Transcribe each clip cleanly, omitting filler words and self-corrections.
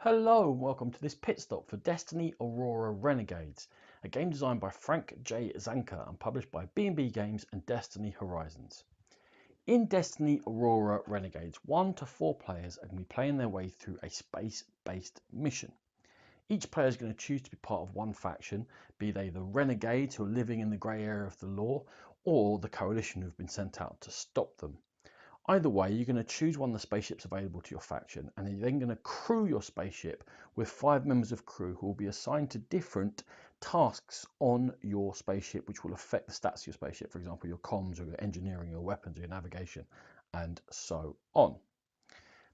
Hello and welcome to this pit stop for Destiny Aurora Renegades, a game designed by Frank J. Zanca and published by B&B Games and Destiny Horizons. In Destiny Aurora Renegades, 1 to 4 players are going to be playing their way through a space-based mission. Each player is going to choose to be part of one faction, be they the Renegades who are living in the grey area of the law, or the Coalition who have been sent out to stop them. Either way, you're going to choose one of the spaceships available to your faction, and you're then going to crew your spaceship with 5 members of crew who will be assigned to different tasks on your spaceship, which will affect the stats of your spaceship. For example, your comms, or your engineering, your weapons, or your navigation, and so on.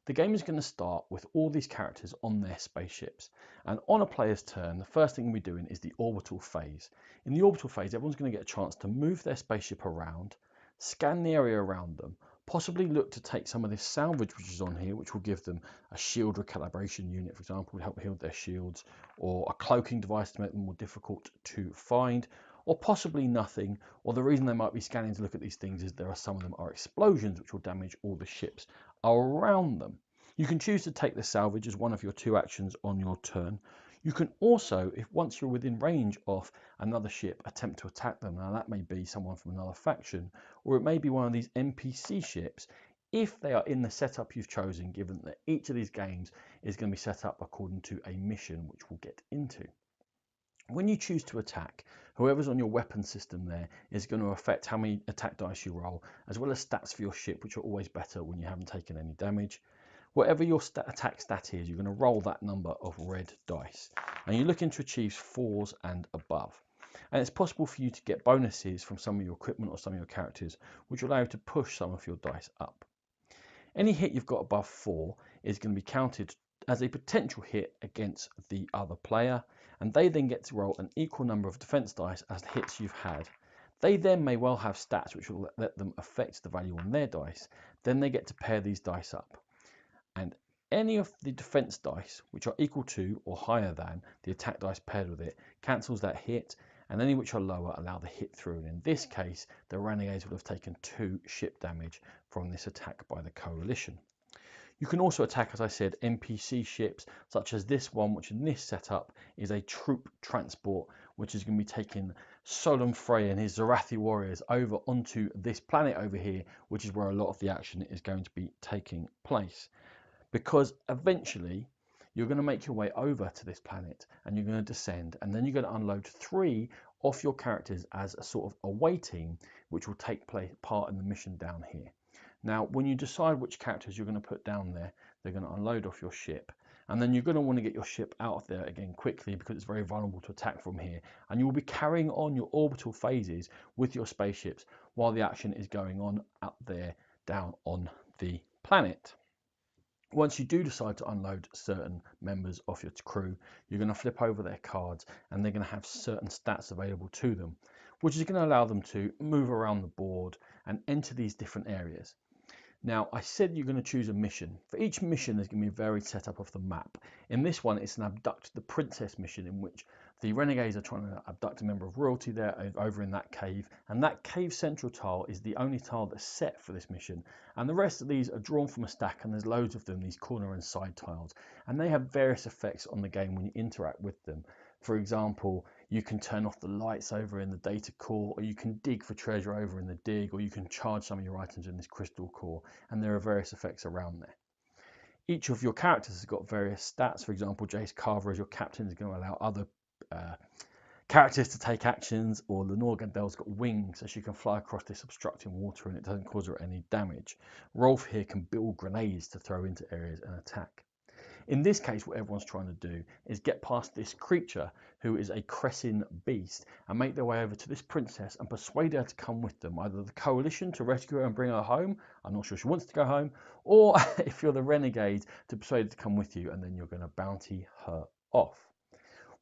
The game is going to start with all these characters on their spaceships, and on a player's turn, the first thing we're doing is the Orbital Phase. In the Orbital Phase, everyone's going to get a chance to move their spaceship around, scan the area around them, possibly look to take some of this salvage which is on here, which will give them a shield recalibration unit, for example, to help heal their shields, or a cloaking device to make them more difficult to find, or possibly nothing. Or the reason they might be scanning to look at these things is some of them are explosions which will damage all the ships around them. You can choose to take the salvage as one of your 2 actions on your turn. You can also, if once you're within range of another ship, attempt to attack them. Now that may be someone from another faction, or it may be one of these NPC ships if they are in the setup you've chosen, given that each of these games is going to be set up according to a mission which we'll get into. When you choose to attack, whoever's on your weapon system there is going to affect how many attack dice you roll, as well as stats for your ship, which are always better when you haven't taken any damage. Whatever your attack stat is, you're going to roll that number of red dice, and you're looking to achieve 4s and above. And it's possible for you to get bonuses from some of your equipment or some of your characters, which will allow you to push some of your dice up. Any hit you've got above 4 is going to be counted as a potential hit against the other player, and they then get to roll an equal number of defense dice as the hits you've had. They then may well have stats which will let them affect the value on their dice. Then they get to pair these dice up, and any of the defense dice which are equal to or higher than the attack dice paired with it cancels that hit, and any which are lower allow the hit through. And in this case, the Renegades would have taken 2 ship damage from this attack by the Coalition. You can also attack, as I said, NPC ships, such as this one, which in this setup is a troop transport, which is going to be taking Solon Frey and his Zarathi warriors over onto this planet over here, which is where a lot of the action is going to be taking place. Because eventually you're going to make your way over to this planet and you're going to descend, and then you're going to unload 3 of your characters as a sort of away team, which will take part in the mission down here. Now, when you decide which characters you're going to put down there, they're going to unload off your ship, and then you're going to want to get your ship out of there again quickly because it's very vulnerable to attack from here, and you will be carrying on your orbital phases with your spaceships while the action is going on up there down on the planet. Once you do decide to unload certain members of your crew, you're going to flip over their cards, and they're going to have certain stats available to them, which is going to allow them to move around the board and enter these different areas. Now, I said you're going to choose a mission. For each mission, there's going to be a varied setup of the map. In this one, it's an Abduct the Princess mission, in which the Renegades are trying to abduct a member of royalty there over in that cave. And that cave central tile is the only tile that's set for this mission. And the rest of these are drawn from a stack, and there's loads of them, these corner and side tiles. And they have various effects on the game when you interact with them. For example, you can turn off the lights over in the data core, or you can dig for treasure over in the dig, or you can charge some of your items in this crystal core, and there are various effects around there. Each of your characters has got various stats. For example, Jace Carver as your captain is going to allow other characters to take actions, or Lenore Gandel's got wings, so she can fly across this obstructing water and it doesn't cause her any damage. Rolf here can build grenades to throw into areas and attack. In this case, what everyone's trying to do is get past this creature who is a Crescent beast and make their way over to this princess and persuade her to come with them. Either the Coalition to rescue her and bring her home, I'm not sure she wants to go home, or if you're the Renegades, to persuade her to come with you, and then you're going to bounty her off.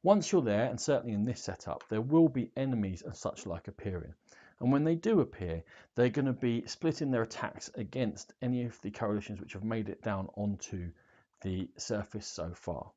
Once you're there, and certainly in this setup, there will be enemies and such like appearing. And when they do appear, they're going to be splitting their attacks against any of the coalitions which have made it down onto the surface so far.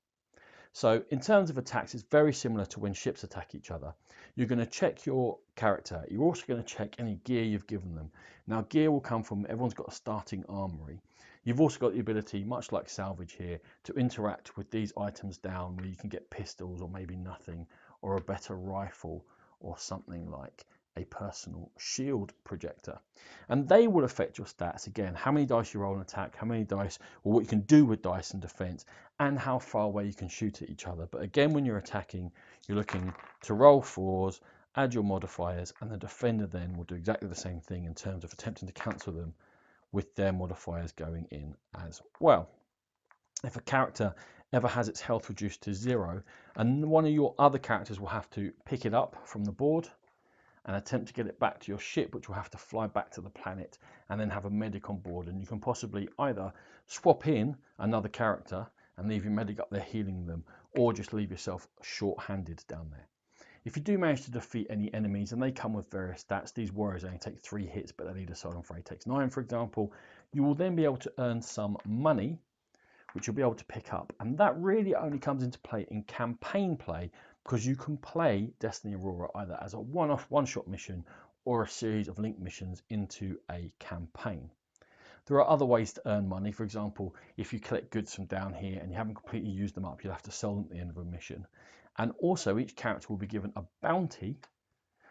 So in terms of attacks, it's very similar to when ships attack each other. You're going to check your character. You're also going to check any gear you've given them. Now, gear will come from, everyone's got a starting armory. You've also got the ability, much like salvage here, to interact with these items down where you can get pistols or maybe nothing, or a better rifle, or something like a personal shield projector. And they will affect your stats again, how many dice you roll in attack, how many dice, or what you can do with dice and defense, and how far away you can shoot at each other. But again, when you're attacking, you're looking to roll 4s, add your modifiers, and the defender then will do exactly the same thing in terms of attempting to cancel them with their modifiers going in as well. If a character ever has its health reduced to 0, and one of your other characters will have to pick it up from the board and attempt to get it back to your ship, which will have to fly back to the planet and then have a medic on board, and you can possibly either swap in another character and leave your medic up there healing them, or just leave yourself short-handed down there. If you do manage to defeat any enemies, and they come with various stats, these warriors only take 3 hits, but their leader Silent Frey takes 9, for example, you will then be able to earn some money, which you'll be able to pick up. And that really only comes into play in campaign play, because you can play Destiny Aurora either as a one-off, one-shot mission, or a series of linked missions into a campaign. There are other ways to earn money. For example, if you collect goods from down here and you haven't completely used them up, you'll have to sell them at the end of a mission. And also, each character will be given a bounty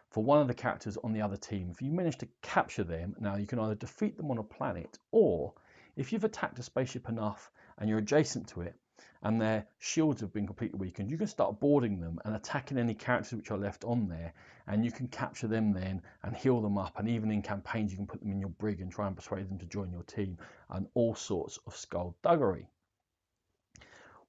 for one of the characters on the other team. If you manage to capture them, now you can either defeat them on a planet, or if you've attacked a spaceship enough and you're adjacent to it and their shields have been completely weakened, you can start boarding them and attacking any characters which are left on there, and you can capture them then and heal them up. And even in campaigns, you can put them in your brig and try and persuade them to join your team, and all sorts of skullduggery.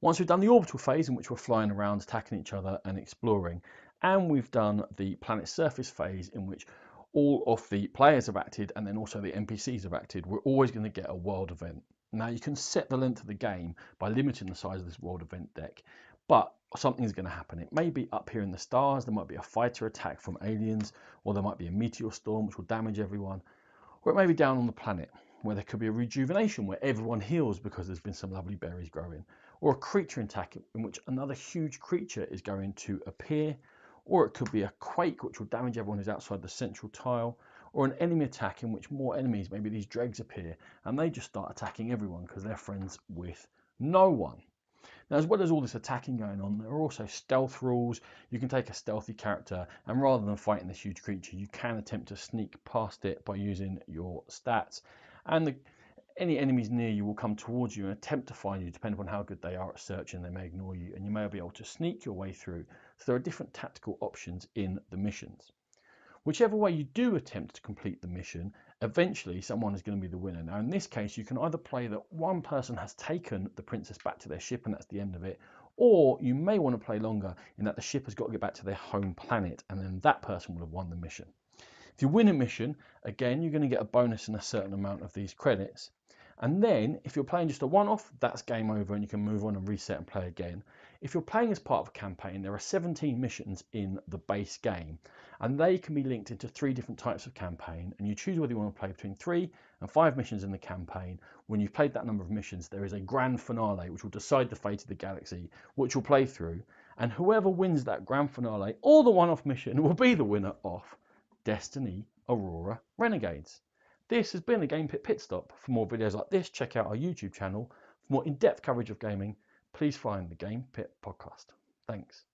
Once we've done the orbital phase, in which we're flying around, attacking each other and exploring, and we've done the planet surface phase, in which all of the players have acted and then also the NPCs have acted, we're always going to get a world event. Now, you can set the length of the game by limiting the size of this world event deck, but something's going to happen. It may be up here in the stars, there might be a fighter attack from aliens, or there might be a meteor storm which will damage everyone, or it may be down on the planet, where there could be a rejuvenation where everyone heals because there's been some lovely berries growing, or a creature attack in which another huge creature is going to appear, or it could be a quake which will damage everyone who's outside the central tile, or an enemy attack in which more enemies, maybe these dregs, appear and they just start attacking everyone because they're friends with no one. Now, as well as all this attacking going on, there are also stealth rules. You can take a stealthy character, and rather than fighting this huge creature, you can attempt to sneak past it by using your stats, and any enemies near you will come towards you and attempt to find you. Depending on how good they are at searching, they may ignore you, and you may be able to sneak your way through. So there are different tactical options in the missions. Whichever way you do attempt to complete the mission, eventually someone is going to be the winner. Now, in this case, you can either play that one person has taken the princess back to their ship and that's the end of it, or you may want to play longer in that the ship has got to get back to their home planet, and then that person will have won the mission. If you win a mission, again, you're going to get a bonus in a certain amount of these credits. And then if you're playing just a one-off, that's game over and you can move on and reset and play again. If you're playing as part of a campaign, there are 17 missions in the base game, and they can be linked into 3 different types of campaign, and you choose whether you want to play between 3 and 5 missions in the campaign. When you've played that number of missions, there is a grand finale which will decide the fate of the galaxy, which you'll play through, and whoever wins that grand finale or the one-off mission will be the winner of Destiny Aurora Renegades. This has been a Game Pit Pit Stop. For more videos like this, check out our YouTube channel. For more in-depth coverage of gaming, please find the Game Pit Podcast. Thanks.